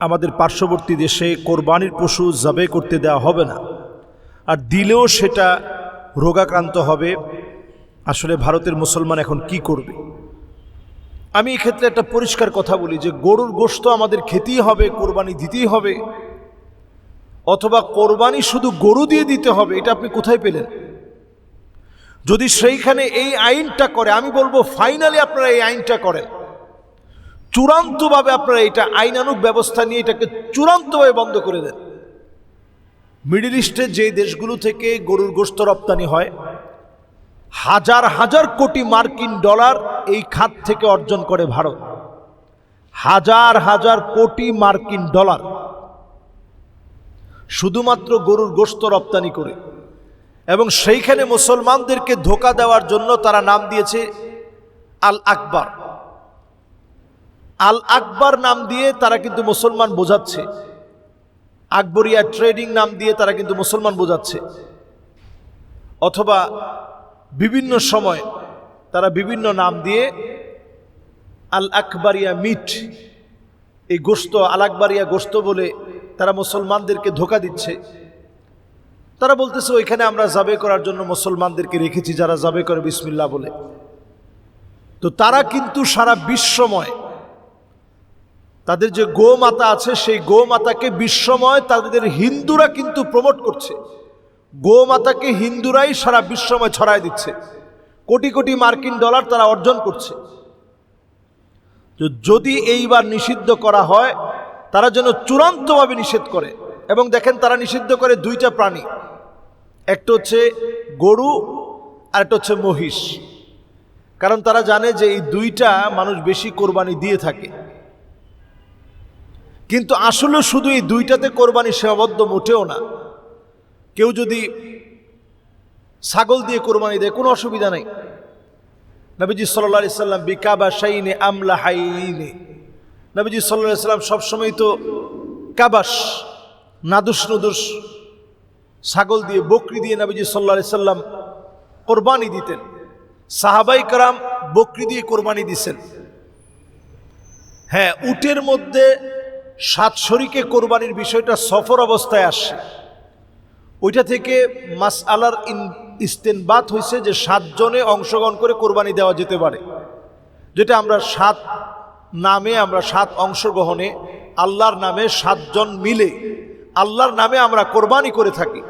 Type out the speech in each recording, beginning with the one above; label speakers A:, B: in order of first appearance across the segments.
A: আমাদের পার্শ্ববর্তী দেশে কোরবানির পশু জবে করতে দেওয়া হবে না, আর দিলেও সেটা রোগাক্রান্ত হবে। আসলে ভারতের মুসলমান এখন কি করবে? আমি এক্ষেত্রে একটা পরিষ্কার কথা বলি যে গরুর গোশত আমাদের খেতেই হবে, কোরবানি দিতেই হবে, অথবা কোরবানি শুধু গরু দিয়ে দিতে হবে, এটা আপনি কোথায় পেলেন? যদি সেইখানে এই আইনটা করে, আমি বলবো ফাইনালি আপনারা এই আইনটা করেন, চূড়ান্তভাবে আপনারা এটা আইনানুগ ব্যবস্থা নিয়ে এটাকে চূড়ান্তভাবে বন্ধ করে দেন। মিডল ইস্টের যে দেশগুলো থেকে গরুর গোশত রপ্তানি হয়, হাজার হাজার কোটি মার্কিন ডলার এই খাত থেকে অর্জন করে ভারত, হাজার হাজার কোটি মার্কিন ডলার শুধুমাত্র গরুর গোশত রপ্তানি করে। এবং সেইখানে মুসলমানদেরকে ধোঁকা দেওয়ার জন্য তারা নাম দিয়েছে আল আকবার। আল আকবার নাম দিয়ে তারা কিন্তু মুসলমান বোঝাচ্ছে, আকবরিয়া ট্রেডিং নাম দিয়ে তারা কিন্তু মুসলমান বোঝাচ্ছে। অথবা বিভিন্ন সময় তারা বিভিন্ন নাম দিয়ে আল আকবরিয়া মিট, এই গোশত আল আকবরিয়া গোশত বলে তারা মুসলমানদেরকে ধোঁকা দিচ্ছে। তারা বলতেছে ওইখানে আমরা জাবে করার জন্য মুসলমানদেরকে রেখেছি, যারা জাবে করে বিসমিল্লাহ বলে। তো তারা কিন্তু সারা বিশ্বময় তাদের যে গোমাতা আছে, সেই গোমাতাকে বিশ্বময় তাদের হিন্দুরা কিন্তু প্রমোট করছে। গোমাতাকে হিন্দুরাই সারা বিশ্বময় ছড়ায় দিচ্ছে, কোটি কোটি মার্কিন ডলার তারা অর্জন করছে। তো যদি এইবার নিষিদ্ধ করা হয়, তারা যেন চূড়ান্তভাবে নিষেধ করে। এবং দেখেন, তারা নিষিদ্ধ করে দুইটা প্রাণী, একটা হচ্ছে গরু আর একটা হচ্ছে মহিষ। কারণ তারা জানে যে এই দুইটা মানুষ বেশি কোরবানি দিয়ে থাকে। কিন্তু আসলে শুধু এই দুইটাতে কোরবানি সীমাবদ্ধ মোটেও না। কেউ যদি ছাগল দিয়ে কোরবানি দেয়, কোনো অসুবিধা নেই। নবীজি সাল্লাল্লাহু আলাইহি সাল্লাম বিকাবাশাইনে আমলাহাইনে, নবীজি সাল্লাল্লাহু আলাইহি সাল্লাম সবসময় তো কাবাস, নাদুস নুদুস ছাগল দিয়ে, বকরি দিয়ে নবীজি সাল্লাল্লাহু আলাইহি সাল্লাম কোরবানি দিতেন। সাহাবাই کرام বকরি দিয়ে কোরবানি দিছেন। হ্যাঁ, উটের মধ্যে 7 শরীকে কোরবানির বিষয়টা সফর অবস্থায় আসছে। ওইটা থেকে মাসআলার ইস্তেনবাত হয়েছে যে 7 জনে অংশগ্রহণ করে কোরবানি দেওয়া যেতে পারে, যেটা আমরা 7 নামে, আমরা 7 অংশগ্রহণে আল্লাহর নামে 7 জন মিলে আল্লাহর নামে আমরা কোরবানি করে থাকি।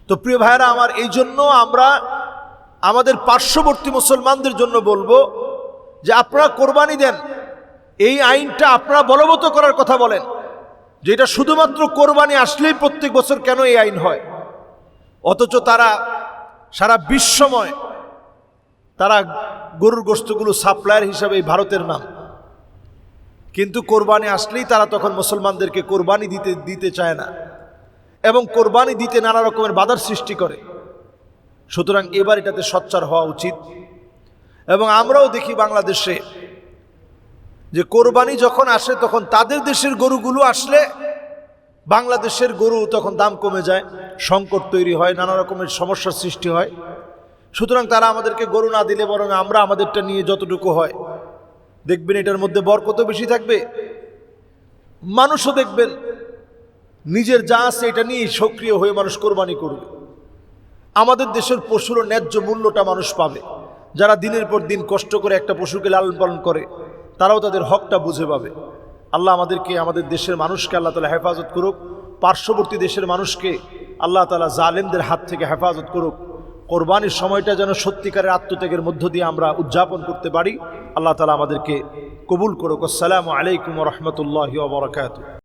A: তো প্রিয় ভাইরা আমার, এই জন্য আমরা আমাদের পার্শ্ববর্তী মুসলমানদের জন্য বলবো যে আপনারা কোরবানি দেন। এই আইনটা আপনারা বলবৎ করার কথা বলেন, যে এটা শুধুমাত্র কোরবানি আসলেই প্রত্যেক বছর কেন এই আইন হয়? অথচ তারা সারা বিশ্বময় তারা গরুর গোশতগুলো সাপ্লায়ার হিসাবে ভারতের নাম, কিন্তু কোরবানি আসলেই তারা তখন মুসলমানদেরকে কোরবানি দিতে চায় না, এবং কোরবানি দিতে নানা রকমের বাধার সৃষ্টি করে। সুতরাং এবার এটাতে সোচ্চার হওয়া উচিত। এবং আমরাও দেখি বাংলাদেশে যে কোরবানি যখন আসে, তখন তাদের দেশের গরুগুলো আসলে বাংলাদেশের গরু তখন দাম কমে যায়, সংকট তৈরি হয়, নানা রকমের সমস্যার সৃষ্টি হয়। সুতরাং তারা আমাদেরকে গরু না দিলে বরং আমরা আমাদেরটা নিয়ে যতটুকু হয়, দেখবেন এটার মধ্যে বরকত বেশি থাকবে। মানুষও দেখবেন নিজের যা আছে এটা নিয়ে সক্রিয় হয়ে মানুষ কোরবানি করবে। আমাদের দেশের পশুর ন্যায্য মূল্যটা মানুষ পাবে। যারা দিনের পর দিন কষ্ট করে একটা পশুকে লালন পালন করে, তারাও তাদের হকটা বুঝে পাবে। আল্লাহ আমাদেরকে, আমাদের দেশের মানুষকে আল্লাহ তাআলা হেফাজত করুক। পার্শ্ববর্তী দেশের মানুষকে আল্লাহ তাআলা জালেমদের হাত থেকে হেফাজত করুক। কোরবানির সময়টা যেন সত্যিকারের আত্মত্যাগের মধ্য দিয়ে আমরা উদযাপন করতে পারি। আল্লাহ তাআলা আমাদেরকে কবুল করুক। আসসালামু আলাইকুম ওয়া রাহমাতুল্লাহি ওয়া বারাকাতুহু।